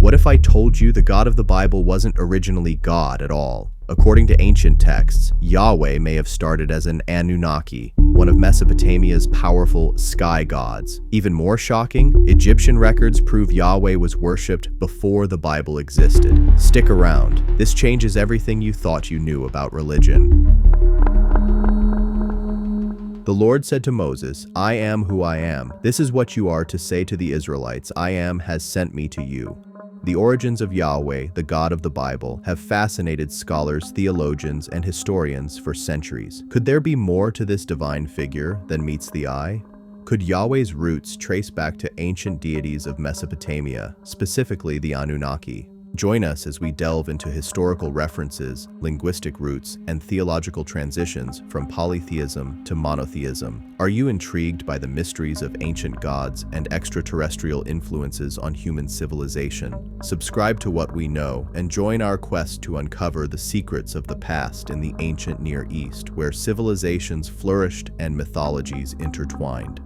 What if I told you the God of the Bible wasn't originally God at all? According to ancient texts, Yahweh may have started as an Anunnaki, one of Mesopotamia's powerful sky gods. Even more shocking, Egyptian records prove Yahweh was worshipped before the Bible existed. Stick around. This changes everything you thought you knew about religion. The Lord said to Moses, "I am who I am. This is what you are to say to the Israelites. I am has sent me to you." The origins of Yahweh, the God of the Bible, have fascinated scholars, theologians, and historians for centuries. Could there be more to this divine figure than meets the eye? Could Yahweh's roots trace back to ancient deities of Mesopotamia, specifically the Anunnaki? Join us as we delve into historical references, linguistic roots, and theological transitions from polytheism to monotheism. Are you intrigued by the mysteries of ancient gods and extraterrestrial influences on human civilization? Subscribe to What We Know and join our quest to uncover the secrets of the past in the ancient Near East, where civilizations flourished and mythologies intertwined.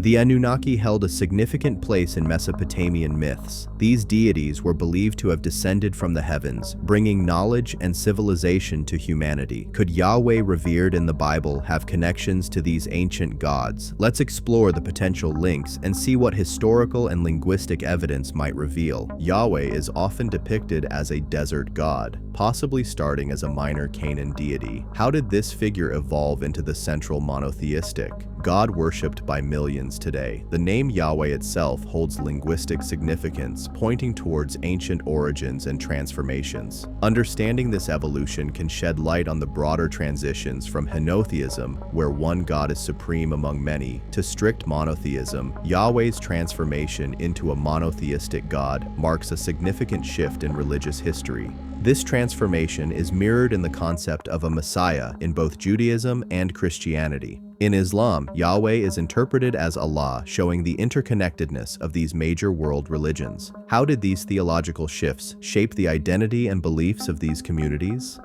The Anunnaki held a significant place in Mesopotamian myths. These deities were believed to have descended from the heavens, bringing knowledge and civilization to humanity. Could Yahweh revered in the Bible have connections to these ancient gods? Let's explore the potential links and see what historical and linguistic evidence might reveal. Yahweh is often depicted as a desert god, possibly starting as a minor Canaan deity. How did this figure evolve into the central monotheistic God worshipped by millions today? The name Yahweh itself holds linguistic significance, pointing towards ancient origins and transformations. Understanding this evolution can shed light on the broader transitions from henotheism, where one God is supreme among many, to strict monotheism. Yahweh's transformation into a monotheistic God marks a significant shift in religious history. This transformation is mirrored in the concept of a Messiah in both Judaism and Christianity. In Islam, Yahweh is interpreted as Allah, showing the interconnectedness of these major world religions. How did these theological shifts shape the identity and beliefs of these communities?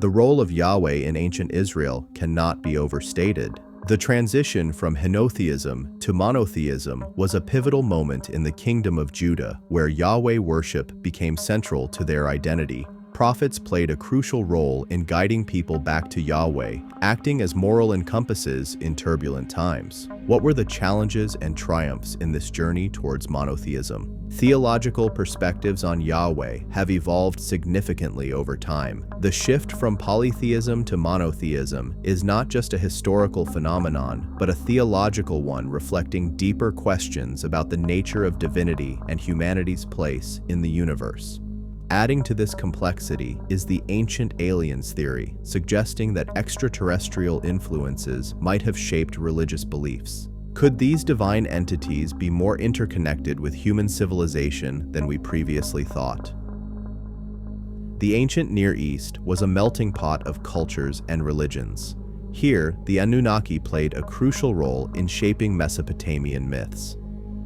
The role of Yahweh in ancient Israel cannot be overstated. The transition from henotheism to monotheism was a pivotal moment in the Kingdom of Judah, where Yahweh worship became central to their identity. Prophets played a crucial role in guiding people back to Yahweh, acting as moral compasses in turbulent times. What were the challenges and triumphs in this journey towards monotheism? Theological perspectives on Yahweh have evolved significantly over time. The shift from polytheism to monotheism is not just a historical phenomenon, but a theological one reflecting deeper questions about the nature of divinity and humanity's place in the universe. Adding to this complexity is the ancient aliens theory, suggesting that extraterrestrial influences might have shaped religious beliefs. Could these divine entities be more interconnected with human civilization than we previously thought? The ancient Near East was a melting pot of cultures and religions. Here, the Anunnaki played a crucial role in shaping Mesopotamian myths.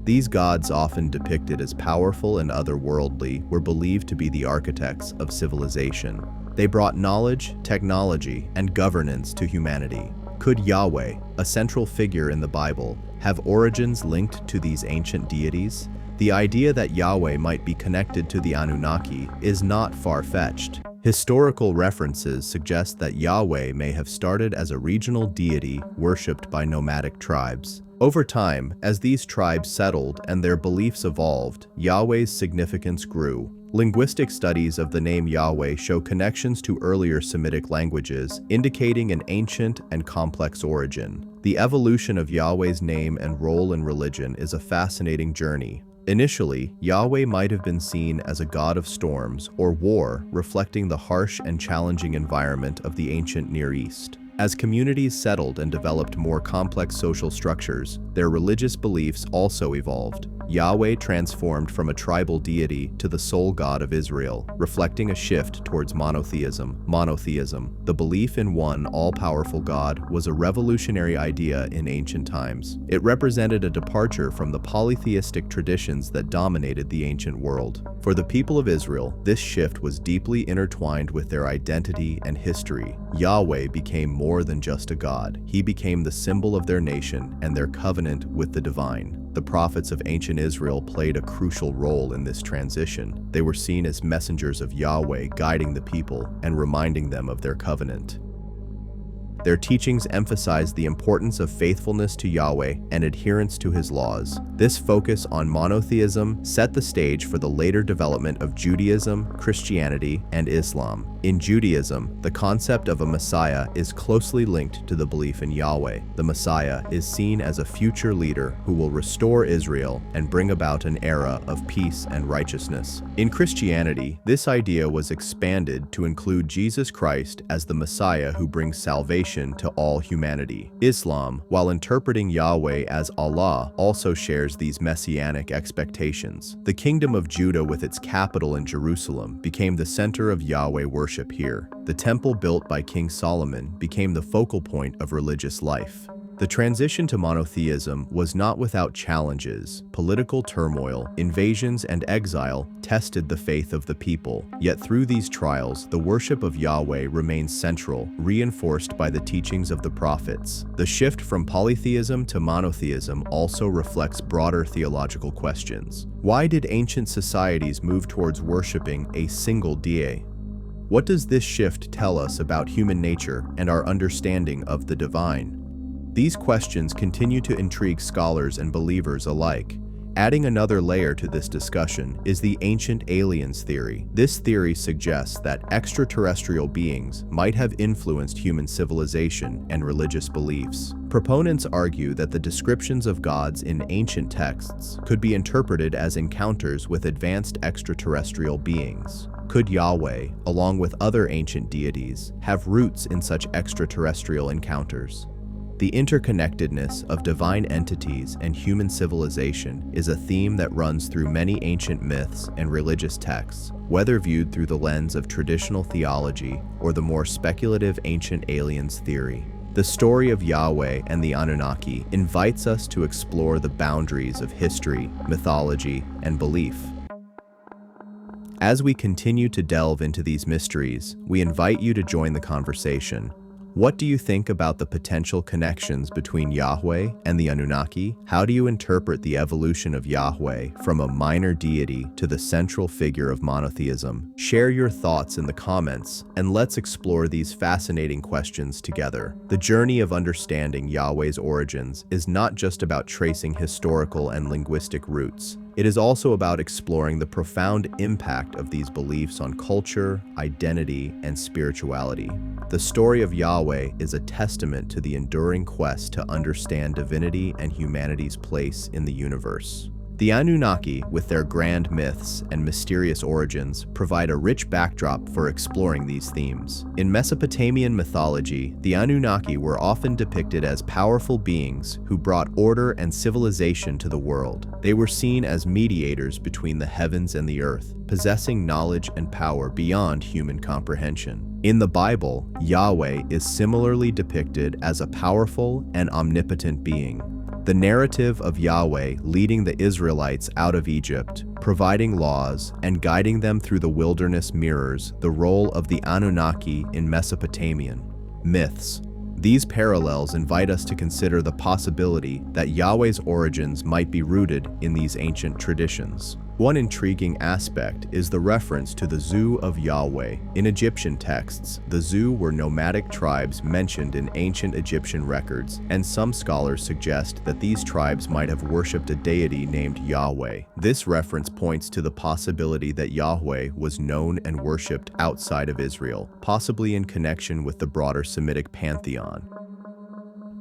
These gods, often depicted as powerful and otherworldly, were believed to be the architects of civilization. They brought knowledge, technology, and governance to humanity. Could Yahweh, a central figure in the Bible, have origins linked to these ancient deities? The idea that Yahweh might be connected to the Anunnaki is not far-fetched. Historical references suggest that Yahweh may have started as a regional deity worshipped by nomadic tribes. Over time, as these tribes settled and their beliefs evolved, Yahweh's significance grew. Linguistic studies of the name Yahweh show connections to earlier Semitic languages, indicating an ancient and complex origin. The evolution of Yahweh's name and role in religion is a fascinating journey. Initially, Yahweh might have been seen as a god of storms or war, reflecting the harsh and challenging environment of the ancient Near East. As communities settled and developed more complex social structures, their religious beliefs also evolved. Yahweh transformed from a tribal deity to the sole God of Israel, reflecting a shift towards monotheism. Monotheism, the belief in one all-powerful God, was a revolutionary idea in ancient times. It represented a departure from the polytheistic traditions that dominated the ancient world. For the people of Israel, this shift was deeply intertwined with their identity and history. Yahweh became more than just a god. He became the symbol of their nation and their covenant with the divine. The prophets of ancient Israel played a crucial role in this transition. They were seen as messengers of Yahweh, guiding the people and reminding them of their covenant. Their teachings emphasized the importance of faithfulness to Yahweh and adherence to his laws. This focus on monotheism set the stage for the later development of Judaism, Christianity, and Islam. In Judaism, the concept of a Messiah is closely linked to the belief in Yahweh. The Messiah is seen as a future leader who will restore Israel and bring about an era of peace and righteousness. In Christianity, this idea was expanded to include Jesus Christ as the Messiah who brings salvation to all humanity. Islam, while interpreting Yahweh as Allah, also shares these messianic expectations. The Kingdom of Judah, with its capital in Jerusalem, became the center of Yahweh worship here. The temple built by King Solomon became the focal point of religious life. The transition to monotheism was not without challenges. Political turmoil, invasions, and exile tested the faith of the people. Yet through these trials, the worship of Yahweh remains central, reinforced by the teachings of the prophets. The shift from polytheism to monotheism also reflects broader theological questions. Why did ancient societies move towards worshiping a single deity? What does this shift tell us about human nature and our understanding of the divine? These questions continue to intrigue scholars and believers alike. Adding another layer to this discussion is the ancient aliens theory. This theory suggests that extraterrestrial beings might have influenced human civilization and religious beliefs. Proponents argue that the descriptions of gods in ancient texts could be interpreted as encounters with advanced extraterrestrial beings. Could Yahweh, along with other ancient deities, have roots in such extraterrestrial encounters? The interconnectedness of divine entities and human civilization is a theme that runs through many ancient myths and religious texts, whether viewed through the lens of traditional theology or the more speculative ancient aliens theory. The story of Yahweh and the Anunnaki invites us to explore the boundaries of history, mythology, and belief. As we continue to delve into these mysteries, we invite you to join the conversation. What do you think about the potential connections between Yahweh and the Anunnaki? How do you interpret the evolution of Yahweh from a minor deity to the central figure of monotheism? Share your thoughts in the comments, and let's explore these fascinating questions together. The journey of understanding Yahweh's origins is not just about tracing historical and linguistic roots. It is also about exploring the profound impact of these beliefs on culture, identity, and spirituality. The story of Yahweh is a testament to the enduring quest to understand divinity and humanity's place in the universe. The Anunnaki, with their grand myths and mysterious origins, provide a rich backdrop for exploring these themes. In Mesopotamian mythology, the Anunnaki were often depicted as powerful beings who brought order and civilization to the world. They were seen as mediators between the heavens and the earth, possessing knowledge and power beyond human comprehension. In the Bible, Yahweh is similarly depicted as a powerful and omnipotent being. The narrative of Yahweh leading the Israelites out of Egypt, providing laws, and guiding them through the wilderness mirrors the role of the Anunnaki in Mesopotamian myths. These parallels invite us to consider the possibility that Yahweh's origins might be rooted in these ancient traditions. One intriguing aspect is the reference to the Shasu of Yahweh. In Egyptian texts, the Shasu were nomadic tribes mentioned in ancient Egyptian records, and some scholars suggest that these tribes might have worshipped a deity named Yahweh. This reference points to the possibility that Yahweh was known and worshipped outside of Israel, possibly in connection with the broader Semitic pantheon.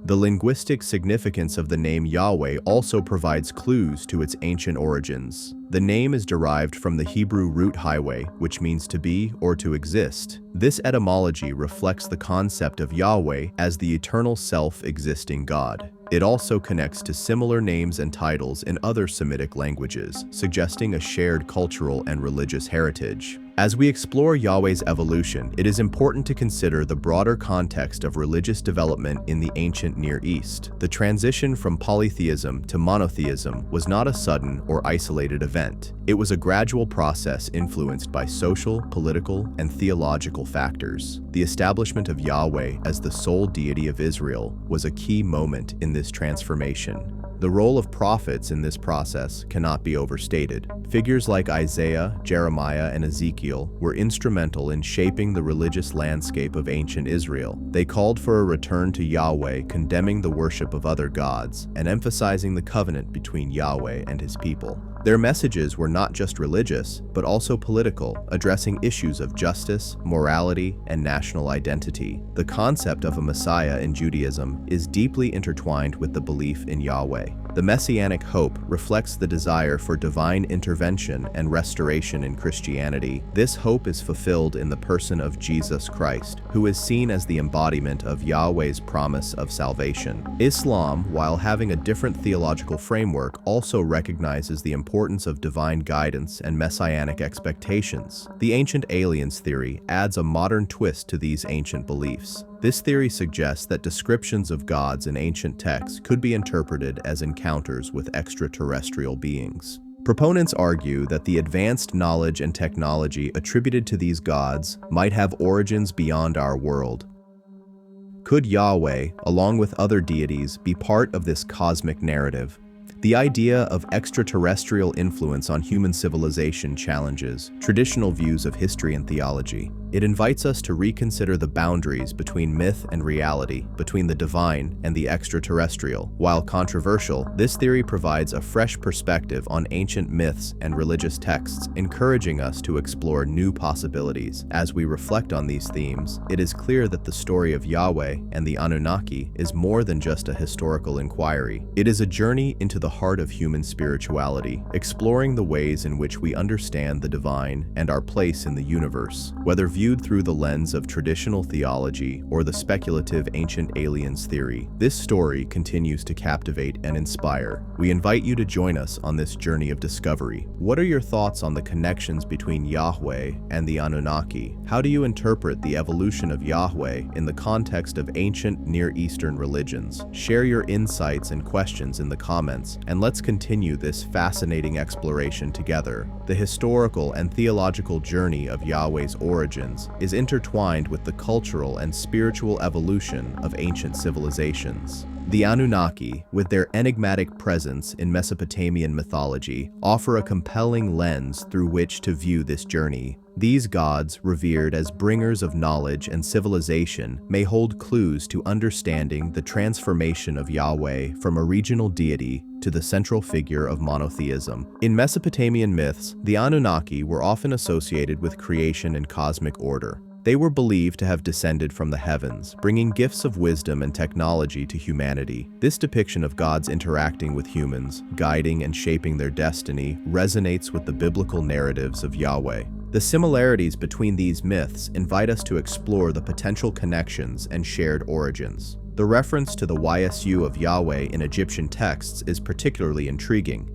The linguistic significance of the name Yahweh also provides clues to its ancient origins. The name is derived from the Hebrew root highway, which means to be or to exist. This etymology reflects the concept of Yahweh as the eternal self-existing God. It also connects to similar names and titles in other Semitic languages, suggesting a shared cultural and religious heritage. As we explore Yahweh's evolution, it is important to consider the broader context of religious development in the ancient Near East. The transition from polytheism to monotheism was not a sudden or isolated event. It was a gradual process influenced by social, political, and theological factors. The establishment of Yahweh as the sole deity of Israel was a key moment in this transformation. The role of prophets in this process cannot be overstated. Figures like Isaiah, Jeremiah, and Ezekiel were instrumental in shaping the religious landscape of ancient Israel. They called for a return to Yahweh, condemning the worship of other gods, and emphasizing the covenant between Yahweh and his people. Their messages were not just religious, but also political, addressing issues of justice, morality, and national identity. The concept of a Messiah in Judaism is deeply intertwined with the belief in Yahweh. The messianic hope reflects the desire for divine intervention and restoration in Christianity. This hope is fulfilled in the person of Jesus Christ, who is seen as the embodiment of Yahweh's promise of salvation. Islam, while having a different theological framework, also recognizes the importance of divine guidance and messianic expectations. The ancient aliens theory adds a modern twist to these ancient beliefs. This theory suggests that descriptions of gods in ancient texts could be interpreted as encounters with extraterrestrial beings. Proponents argue that the advanced knowledge and technology attributed to these gods might have origins beyond our world. Could Yahweh, along with other deities, be part of this cosmic narrative? The idea of extraterrestrial influence on human civilization challenges traditional views of history and theology. It invites us to reconsider the boundaries between myth and reality, between the divine and the extraterrestrial. While controversial, this theory provides a fresh perspective on ancient myths and religious texts, encouraging us to explore new possibilities. As we reflect on these themes, it is clear that the story of Yahweh and the Anunnaki is more than just a historical inquiry. It is a journey into the heart of human spirituality, exploring the ways in which we understand the divine and our place in the universe. Whether viewed through the lens of traditional theology or the speculative ancient aliens theory, this story continues to captivate and inspire. We invite you to join us on this journey of discovery. What are your thoughts on the connections between Yahweh and the Anunnaki? How do you interpret the evolution of Yahweh in the context of ancient Near Eastern religions? Share your insights and questions in the comments, and let's continue this fascinating exploration together. The historical and theological journey of Yahweh's origins is intertwined with the cultural and spiritual evolution of ancient civilizations. The Anunnaki, with their enigmatic presence in Mesopotamian mythology, offer a compelling lens through which to view this journey. These gods, revered as bringers of knowledge and civilization, may hold clues to understanding the transformation of Yahweh from a regional deity to the central figure of monotheism. In Mesopotamian myths, the Anunnaki were often associated with creation and cosmic order. They were believed to have descended from the heavens, bringing gifts of wisdom and technology to humanity. This depiction of gods interacting with humans, guiding and shaping their destiny, resonates with the biblical narratives of Yahweh. The similarities between these myths invite us to explore the potential connections and shared origins. The reference to the Shasu of Yahweh in Egyptian texts is particularly intriguing.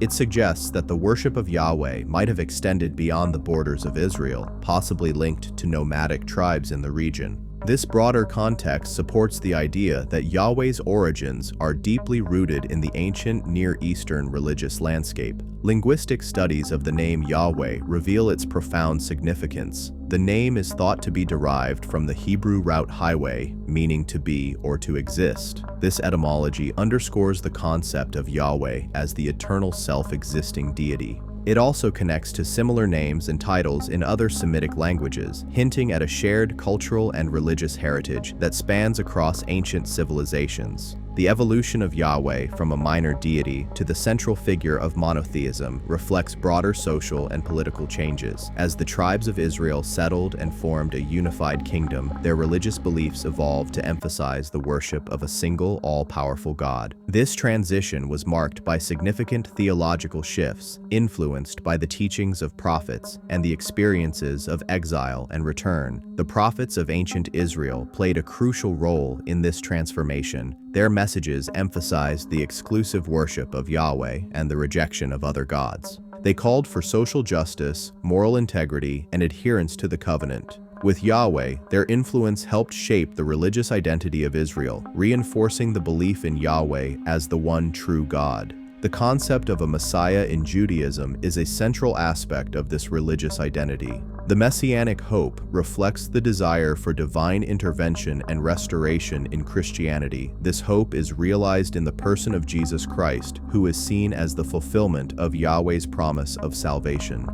It suggests that the worship of Yahweh might have extended beyond the borders of Israel, possibly linked to nomadic tribes in the region. This broader context supports the idea that Yahweh's origins are deeply rooted in the ancient Near Eastern religious landscape. Linguistic studies of the name Yahweh reveal its profound significance. The name is thought to be derived from the Hebrew root highway, meaning to be or to exist. This etymology underscores the concept of Yahweh as the eternal self-existing deity. It also connects to similar names and titles in other Semitic languages, hinting at a shared cultural and religious heritage that spans across ancient civilizations. The evolution of Yahweh from a minor deity to the central figure of monotheism reflects broader social and political changes. As the tribes of Israel settled and formed a unified kingdom, their religious beliefs evolved to emphasize the worship of a single, all-powerful God. This transition was marked by significant theological shifts, influenced by the teachings of prophets and the experiences of exile and return. The prophets of ancient Israel played a crucial role in this transformation. Their messages emphasized the exclusive worship of Yahweh and the rejection of other gods. They called for social justice, moral integrity, and adherence to the covenant. With Yahweh, their influence helped shape the religious identity of Israel, reinforcing the belief in Yahweh as the one true God. The concept of a Messiah in Judaism is a central aspect of this religious identity. The Messianic hope reflects the desire for divine intervention and restoration in Christianity. This hope is realized in the person of Jesus Christ, who is seen as the fulfillment of Yahweh's promise of salvation.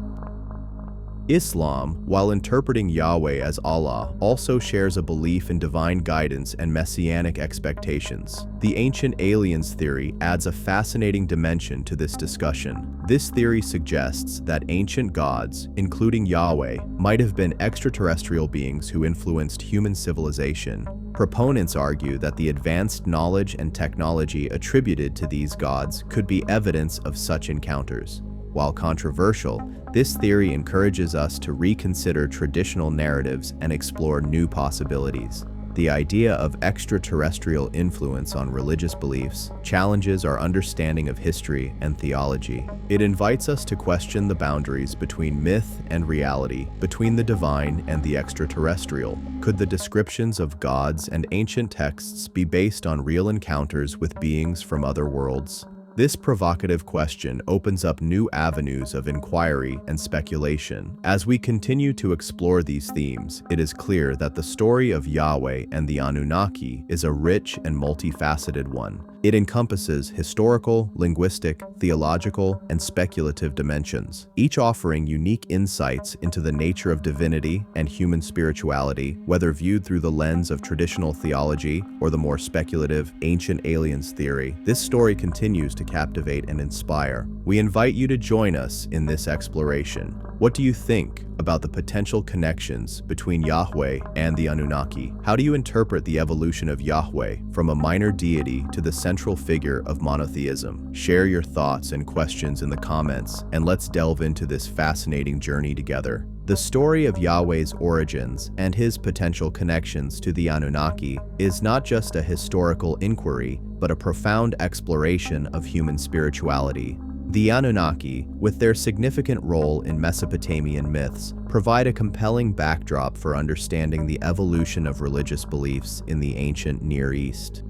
Islam, while interpreting Yahweh as Allah, also shares a belief in divine guidance and messianic expectations. The ancient aliens theory adds a fascinating dimension to this discussion. This theory suggests that ancient gods, including Yahweh, might have been extraterrestrial beings who influenced human civilization. Proponents argue that the advanced knowledge and technology attributed to these gods could be evidence of such encounters. While controversial, this theory encourages us to reconsider traditional narratives and explore new possibilities. The idea of extraterrestrial influence on religious beliefs challenges our understanding of history and theology. It invites us to question the boundaries between myth and reality, between the divine and the extraterrestrial. Could the descriptions of gods and ancient texts be based on real encounters with beings from other worlds? This provocative question opens up new avenues of inquiry and speculation. As we continue to explore these themes, it is clear that the story of Yahweh and the Anunnaki is a rich and multifaceted one. It encompasses historical, linguistic, theological, and speculative dimensions, each offering unique insights into the nature of divinity and human spirituality, whether viewed through the lens of traditional theology or the more speculative ancient aliens theory. This story continues to captivate and inspire. We invite you to join us in this exploration. What do you think about the potential connections between Yahweh and the Anunnaki? How do you interpret the evolution of Yahweh from a minor deity to the central figure of monotheism? Share your thoughts and questions in the comments, and let's delve into this fascinating journey together. The story of Yahweh's origins and his potential connections to the Anunnaki is not just a historical inquiry, but a profound exploration of human spirituality. The Anunnaki, with their significant role in Mesopotamian myths, provide a compelling backdrop for understanding the evolution of religious beliefs in the ancient Near East.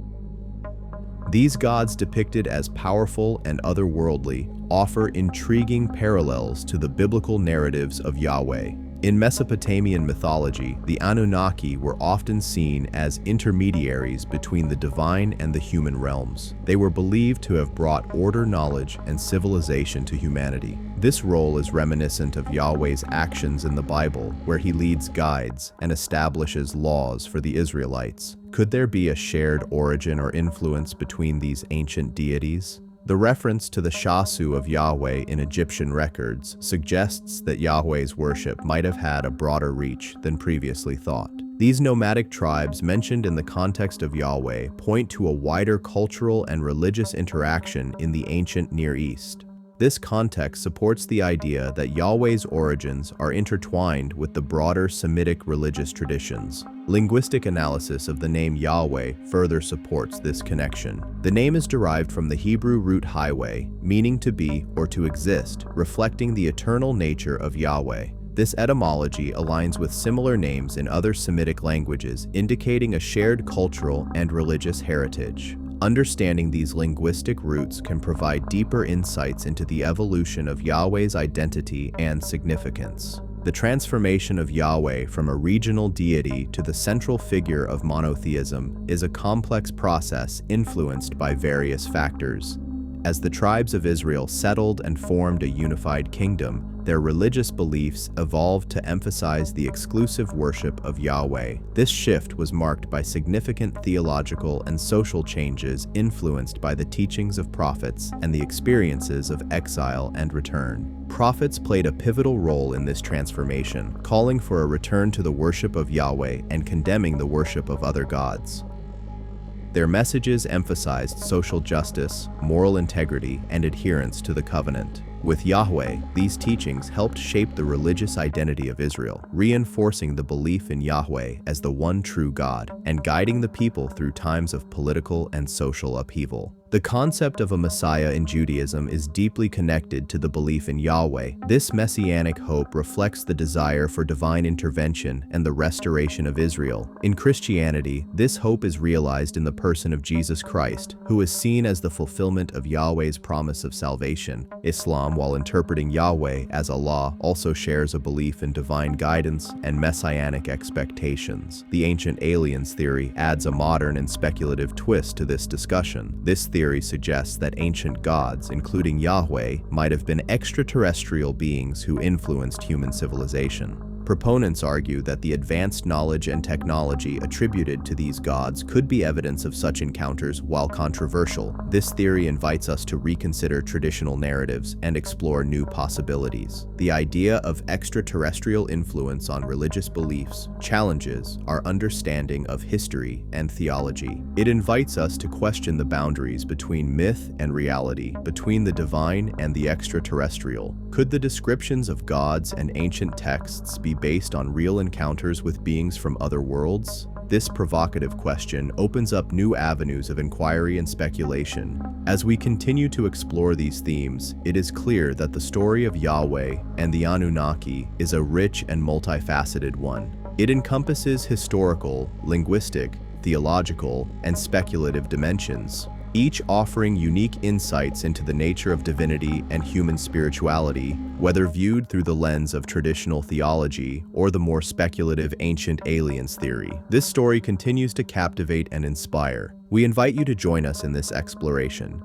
These gods, depicted as powerful and otherworldly, offer intriguing parallels to the biblical narratives of Yahweh. In Mesopotamian mythology, the Anunnaki were often seen as intermediaries between the divine and the human realms. They were believed to have brought order, knowledge, and civilization to humanity. This role is reminiscent of Yahweh's actions in the Bible, where he leads, guides, and establishes laws for the Israelites. Could there be a shared origin or influence between these ancient deities? The reference to the Shasu of Yahweh in Egyptian records suggests that Yahweh's worship might have had a broader reach than previously thought. These nomadic tribes mentioned in the context of Yahweh point to a wider cultural and religious interaction in the ancient Near East. This context supports the idea that Yahweh's origins are intertwined with the broader Semitic religious traditions. Linguistic analysis of the name Yahweh further supports this connection. The name is derived from the Hebrew root highway, meaning to be or to exist, reflecting the eternal nature of Yahweh. This etymology aligns with similar names in other Semitic languages, indicating a shared cultural and religious heritage. Understanding these linguistic roots can provide deeper insights into the evolution of Yahweh's identity and significance. The transformation of Yahweh from a regional deity to the central figure of monotheism is a complex process influenced by various factors. As the tribes of Israel settled and formed a unified kingdom, their religious beliefs evolved to emphasize the exclusive worship of Yahweh. This shift was marked by significant theological and social changes influenced by the teachings of prophets and the experiences of exile and return. Prophets played a pivotal role in this transformation, calling for a return to the worship of Yahweh and condemning the worship of other gods. Their messages emphasized social justice, moral integrity, and adherence to the covenant. With Yahweh, these teachings helped shape the religious identity of Israel, reinforcing the belief in Yahweh as the one true God and guiding the people through times of political and social upheaval. The concept of a Messiah in Judaism is deeply connected to the belief in Yahweh. This messianic hope reflects the desire for divine intervention and the restoration of Israel. In Christianity, this hope is realized in the person of Jesus Christ, who is seen as the fulfillment of Yahweh's promise of salvation. Islam, while interpreting Yahweh as Allah, also shares a belief in divine guidance and messianic expectations. The ancient aliens theory adds a modern and speculative twist to this discussion. This theory suggests that ancient gods, including Yahweh, might have been extraterrestrial beings who influenced human civilization. Proponents argue that the advanced knowledge and technology attributed to these gods could be evidence of such encounters. While controversial, this theory invites us to reconsider traditional narratives and explore new possibilities. The idea of extraterrestrial influence on religious beliefs challenges our understanding of history and theology. It invites us to question the boundaries between myth and reality, between the divine and the extraterrestrial. Could the descriptions of gods and ancient texts be based on real encounters with beings from other worlds? This provocative question opens up new avenues of inquiry and speculation. As we continue to explore these themes, it is clear that the story of Yahweh and the Anunnaki is a rich and multifaceted one. It encompasses historical, linguistic, theological, and speculative dimensions, each offering unique insights into the nature of divinity and human spirituality, whether viewed through the lens of traditional theology or the more speculative ancient aliens theory. This story continues to captivate and inspire. We invite you to join us in this exploration.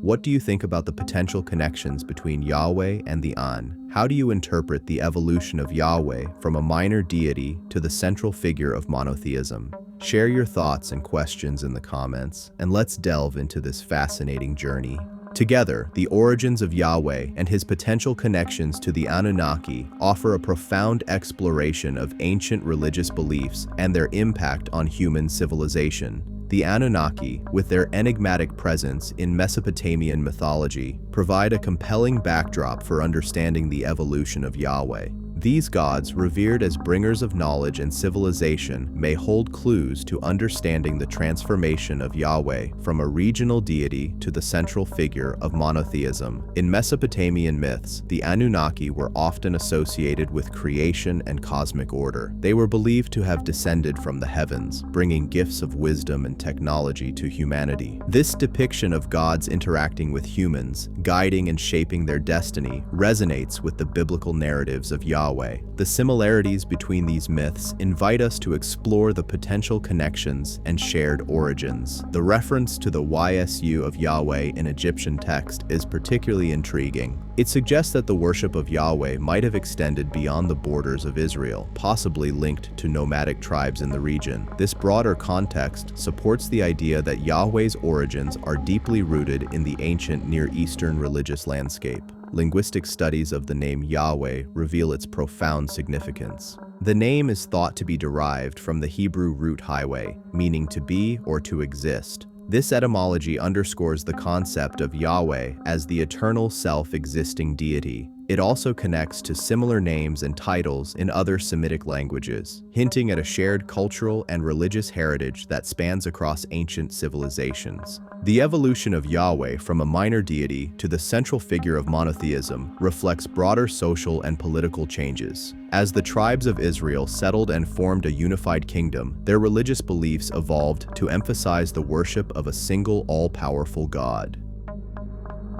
What do you think about the potential connections between Yahweh and the An? How do you interpret the evolution of Yahweh from a minor deity to the central figure of monotheism? Share your thoughts and questions in the comments, and let's delve into this fascinating journey. Together, the origins of Yahweh and his potential connections to the Anunnaki offer a profound exploration of ancient religious beliefs and their impact on human civilization. The Anunnaki, with their enigmatic presence in Mesopotamian mythology, provide a compelling backdrop for understanding the evolution of Yahweh. These gods, revered as bringers of knowledge and civilization, may hold clues to understanding the transformation of Yahweh from a regional deity to the central figure of monotheism. In Mesopotamian myths, the Anunnaki were often associated with creation and cosmic order. They were believed to have descended from the heavens, bringing gifts of wisdom and technology to humanity. This depiction of gods interacting with humans, guiding and shaping their destiny, resonates with the biblical narratives of Yahweh. The similarities between these myths invite us to explore the potential connections and shared origins. The reference to the Ysu of Yahweh in Egyptian text is particularly intriguing. It suggests that the worship of Yahweh might have extended beyond the borders of Israel, possibly linked to nomadic tribes in the region. This broader context supports the idea that Yahweh's origins are deeply rooted in the ancient Near Eastern religious landscape. Linguistic studies of the name Yahweh reveal its profound significance. The name is thought to be derived from the Hebrew root highway, meaning to be or to exist. This etymology underscores the concept of Yahweh as the eternal self-existing deity. It also connects to similar names and titles in other Semitic languages, hinting at a shared cultural and religious heritage that spans across ancient civilizations. The evolution of Yahweh from a minor deity to the central figure of monotheism reflects broader social and political changes. As the tribes of Israel settled and formed a unified kingdom, their religious beliefs evolved to emphasize the worship of a single all-powerful God.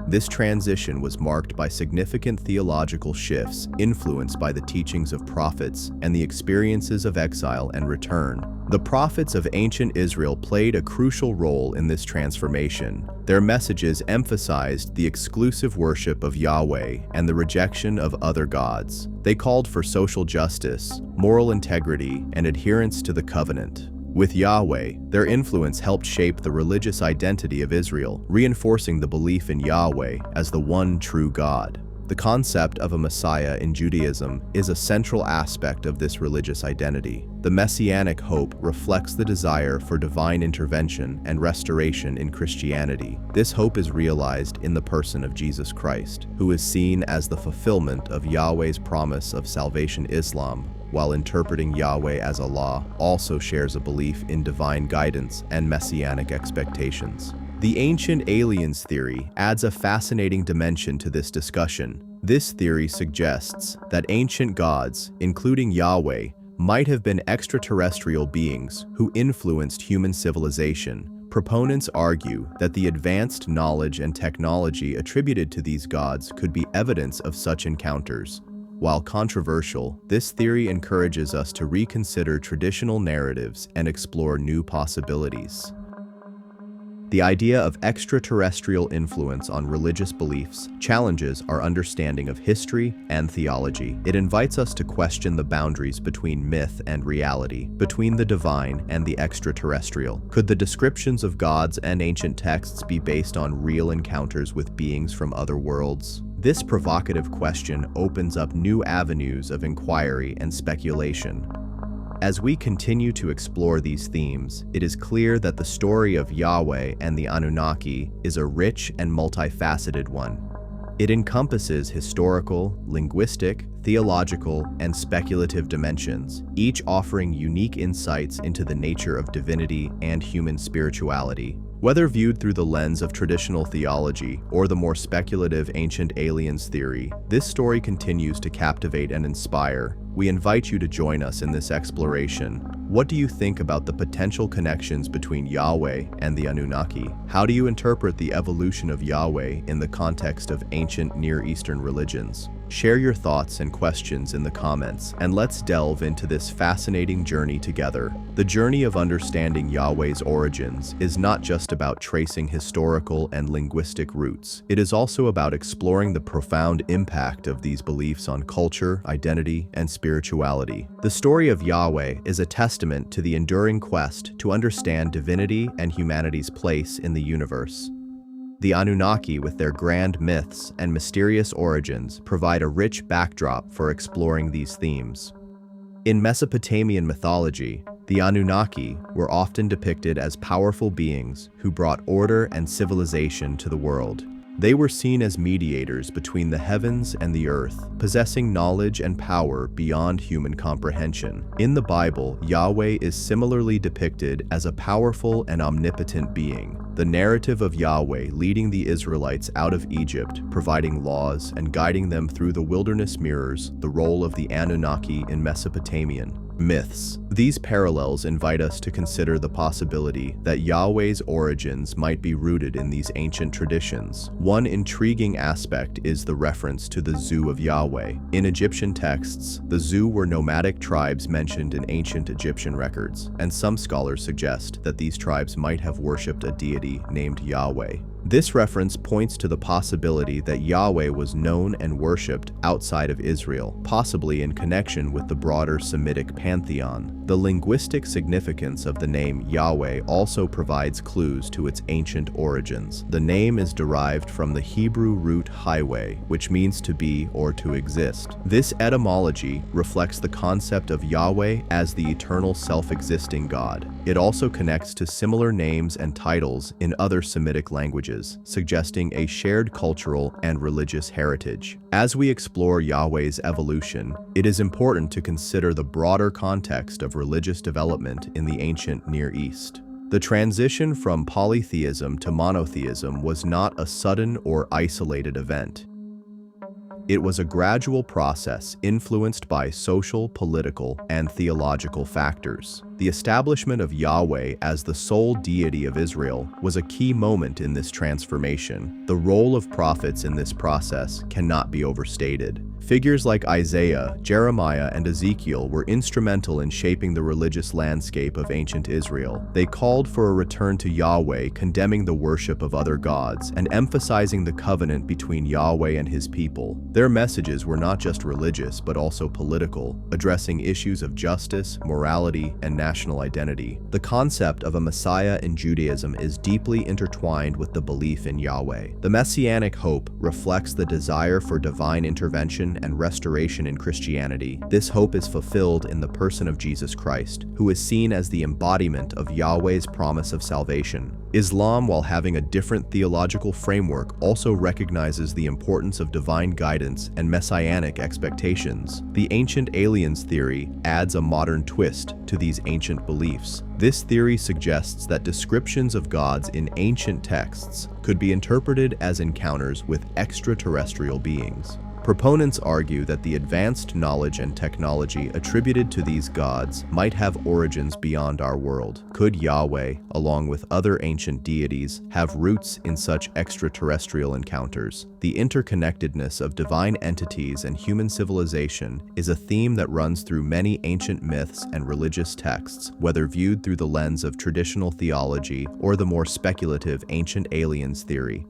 This transition was marked by significant theological shifts influenced by the teachings of prophets and the experiences of exile and return. The prophets of ancient Israel played a crucial role in this transformation. Their messages emphasized the exclusive worship of Yahweh and the rejection of other gods. They called for social justice, moral integrity, and adherence to the covenant. With Yahweh, their influence helped shape the religious identity of Israel, reinforcing the belief in Yahweh as the one true God. The concept of a Messiah in Judaism is a central aspect of this religious identity. The messianic hope reflects the desire for divine intervention and restoration in Christianity. This hope is realized in the person of Jesus Christ, who is seen as the fulfillment of Yahweh's promise of salvation. Islam, while interpreting Yahweh as Allah, also shares a belief in divine guidance and messianic expectations. The ancient aliens theory adds a fascinating dimension to this discussion. This theory suggests that ancient gods, including Yahweh, might have been extraterrestrial beings who influenced human civilization. Proponents argue that the advanced knowledge and technology attributed to these gods could be evidence of such encounters. While controversial, this theory encourages us to reconsider traditional narratives and explore new possibilities. The idea of extraterrestrial influence on religious beliefs challenges our understanding of history and theology. It invites us to question the boundaries between myth and reality, between the divine and the extraterrestrial. Could the descriptions of gods and ancient texts be based on real encounters with beings from other worlds? This provocative question opens up new avenues of inquiry and speculation. As we continue to explore these themes, it is clear that the story of Yahweh and the Anunnaki is a rich and multifaceted one. It encompasses historical, linguistic, theological, and speculative dimensions, each offering unique insights into the nature of divinity and human spirituality. Whether viewed through the lens of traditional theology or the more speculative ancient aliens theory, this story continues to captivate and inspire. We invite you to join us in this exploration. What do you think about the potential connections between Yahweh and the Anunnaki? How do you interpret the evolution of Yahweh in the context of ancient Near Eastern religions? Share your thoughts and questions in the comments, and let's delve into this fascinating journey together. The journey of understanding Yahweh's origins is not just about tracing historical and linguistic roots. It is also about exploring the profound impact of these beliefs on culture, identity, and spirituality. The story of Yahweh is a testament to the enduring quest to understand divinity and humanity's place in the universe. The Anunnaki, with their grand myths and mysterious origins, provide a rich backdrop for exploring these themes. In Mesopotamian mythology, the Anunnaki were often depicted as powerful beings who brought order and civilization to the world. They were seen as mediators between the heavens and the earth, possessing knowledge and power beyond human comprehension. In the Bible, Yahweh is similarly depicted as a powerful and omnipotent being. The narrative of Yahweh leading the Israelites out of Egypt, providing laws and guiding them through the wilderness mirrors the role of the Anunnaki in Mesopotamian myths. These parallels invite us to consider the possibility that Yahweh's origins might be rooted in these ancient traditions. One intriguing aspect is the reference to the Shasu of Yahweh. In Egyptian texts, the Shasu were nomadic tribes mentioned in ancient Egyptian records, and some scholars suggest that these tribes might have worshipped a deity named Yahweh. This reference points to the possibility that Yahweh was known and worshipped outside of Israel, possibly in connection with the broader Semitic pantheon. The linguistic significance of the name Yahweh also provides clues to its ancient origins. The name is derived from the Hebrew root highway, which means to be or to exist. This etymology reflects the concept of Yahweh as the eternal self-existing God. It also connects to similar names and titles in other Semitic languages, suggesting a shared cultural and religious heritage. As we explore Yahweh's evolution, it is important to consider the broader context of religious development in the ancient Near East. The transition from polytheism to monotheism was not a sudden or isolated event. It was a gradual process influenced by social, political, and theological factors. The establishment of Yahweh as the sole deity of Israel was a key moment in this transformation. The role of prophets in this process cannot be overstated. Figures like Isaiah, Jeremiah, and Ezekiel were instrumental in shaping the religious landscape of ancient Israel. They called for a return to Yahweh, condemning the worship of other gods, and emphasizing the covenant between Yahweh and his people. Their messages were not just religious, but also political, addressing issues of justice, morality, and national identity. The concept of a Messiah in Judaism is deeply intertwined with the belief in Yahweh. The Messianic hope reflects the desire for divine intervention redemption and restoration in Christianity, this hope is fulfilled in the person of Jesus Christ, who is seen as the embodiment of Yahweh's promise of salvation. Islam, while having a different theological framework, also recognizes the importance of divine guidance and messianic expectations. The ancient aliens theory adds a modern twist to these ancient beliefs. This theory suggests that descriptions of gods in ancient texts could be interpreted as encounters with extraterrestrial beings. Proponents argue that the advanced knowledge and technology attributed to these gods might have origins beyond our world. Could Yahweh, along with other ancient deities, have roots in such extraterrestrial encounters? The interconnectedness of divine entities and human civilization is a theme that runs through many ancient myths and religious texts, whether viewed through the lens of traditional theology or the more speculative ancient aliens theory.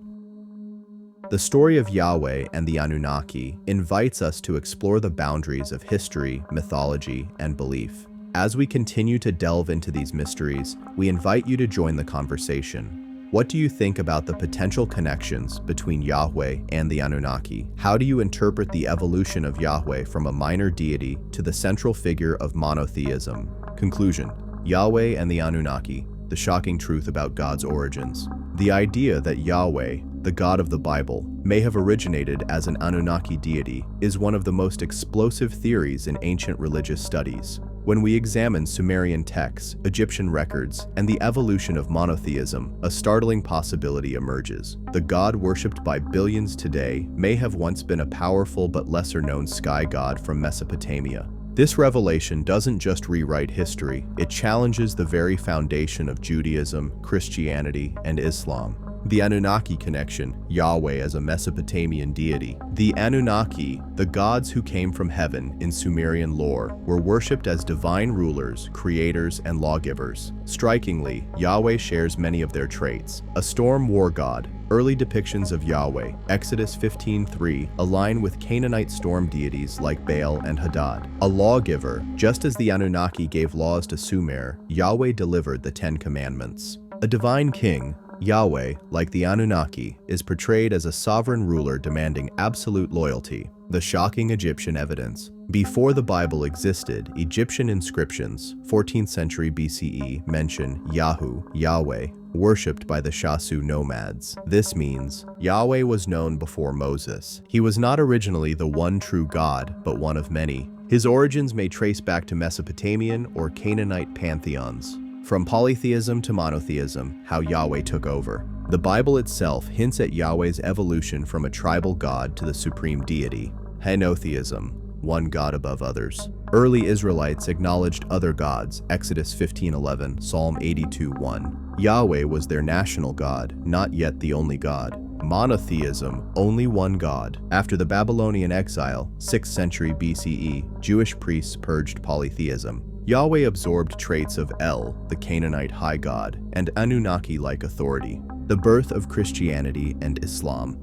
The story of Yahweh and the Anunnaki invites us to explore the boundaries of history, mythology, and belief. As we continue to delve into these mysteries, we invite you to join the conversation. What do you think about the potential connections between Yahweh and the Anunnaki? How do you interpret the evolution of Yahweh from a minor deity to the central figure of monotheism? Conclusion: Yahweh and the Anunnaki, the shocking truth about God's origins. The idea that Yahweh, the God of the Bible, may have originated as an Anunnaki deity is one of the most explosive theories in ancient religious studies. When we examine Sumerian texts, Egyptian records, and the evolution of monotheism, a startling possibility emerges. The god worshipped by billions today may have once been a powerful but lesser-known sky god from Mesopotamia. This revelation doesn't just rewrite history, it challenges the very foundation of Judaism, Christianity, and Islam. The Anunnaki Connection, Yahweh as a Mesopotamian deity. The Anunnaki, the gods who came from heaven in Sumerian lore, were worshipped as divine rulers, creators, and lawgivers. Strikingly, Yahweh shares many of their traits. A storm war god. Early depictions of Yahweh, Exodus 15:3, align with Canaanite storm deities like Baal and Hadad. A lawgiver. Just as the Anunnaki gave laws to Sumer, Yahweh delivered the Ten Commandments. A divine king. Yahweh, like the Anunnaki, is portrayed as a sovereign ruler demanding absolute loyalty. The shocking Egyptian evidence. Before the Bible existed, Egyptian inscriptions, 14th century BCE, mention Yahweh, worshipped by the Shasu nomads. This means Yahweh was known before Moses. He was not originally the one true God, but one of many. His origins may trace back to Mesopotamian or Canaanite pantheons. From polytheism to monotheism, how Yahweh took over. The Bible itself hints at Yahweh's evolution from a tribal god to the supreme deity. Henotheism, one god above others. Early Israelites acknowledged other gods, Exodus 15:11, Psalm 82:1. Yahweh was their national god, not yet the only god. Monotheism, only one god. After the Babylonian exile, 6th century BCE, Jewish priests purged polytheism. Yahweh absorbed traits of El, the Canaanite high god, and Anunnaki-like authority. The birth of Christianity and Islam.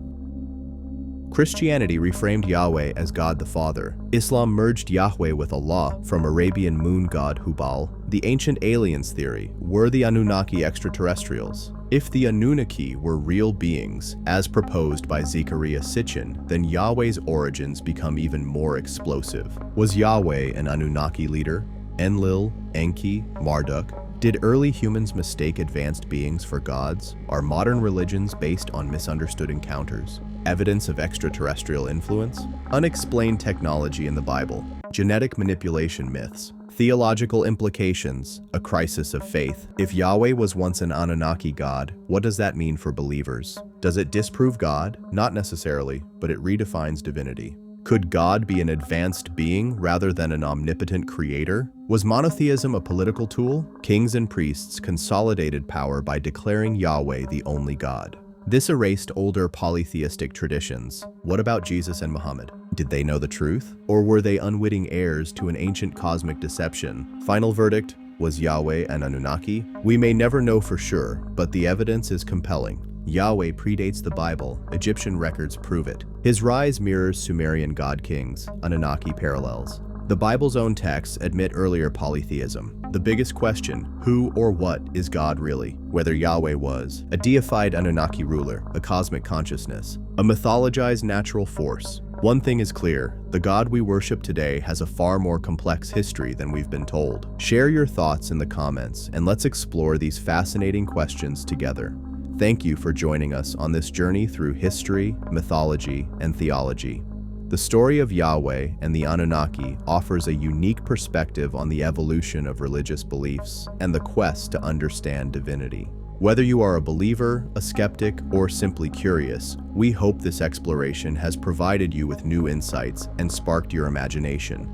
Christianity reframed Yahweh as God the Father. Islam merged Yahweh with Allah from Arabian moon god Hubal. The ancient aliens theory. Were the Anunnaki extraterrestrials? If the Anunnaki were real beings, as proposed by Zecharia Sitchin, then Yahweh's origins become even more explosive. Was Yahweh an Anunnaki leader? Enlil, Enki, Marduk. Did early humans mistake advanced beings for gods? Are modern religions based on misunderstood encounters? Evidence of extraterrestrial influence? Unexplained technology in the Bible. Genetic manipulation myths. Theological implications. A crisis of faith. If Yahweh was once an Anunnaki god, what does that mean for believers? Does it disprove God? Not necessarily, but it redefines divinity. Could God be an advanced being rather than an omnipotent creator? Was monotheism a political tool? Kings and priests consolidated power by declaring Yahweh the only God. This erased older polytheistic traditions. What about Jesus and Muhammad? Did they know the truth? Or were they unwitting heirs to an ancient cosmic deception? Final verdict, was Yahweh an Anunnaki? We may never know for sure, but the evidence is compelling. Yahweh predates the Bible, Egyptian records prove it. His rise mirrors Sumerian god kings, Anunnaki parallels. The Bible's own texts admit earlier polytheism. The biggest question, who or what is God really? Whether Yahweh was a deified Anunnaki ruler, a cosmic consciousness, a mythologized natural force. One thing is clear, The God we worship today has a far more complex history than we've been told. Share your thoughts in the comments, and let's explore these fascinating questions together. Thank you for joining us on this journey through history, mythology, and theology. The story of Yahweh and the Anunnaki offers a unique perspective on the evolution of religious beliefs and the quest to understand divinity. Whether you are a believer, a skeptic, or simply curious, we hope this exploration has provided you with new insights and sparked your imagination.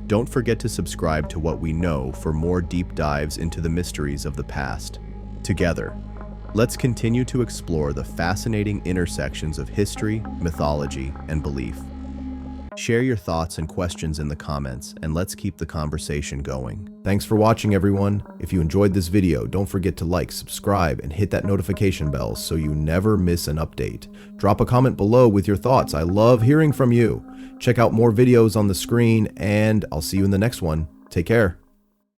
Don't forget to subscribe to What We Know for more deep dives into the mysteries of the past. Together, let's continue to explore the fascinating intersections of history, mythology, and belief. Share your thoughts and questions in the comments, and let's keep the conversation going. Thanks for watching, everyone. If you enjoyed this video, don't forget to like, subscribe, and hit that notification bell so you never miss an update. Drop a comment below with your thoughts. I love hearing from you. Check out more videos on the screen, and I'll see you in the next one. Take care.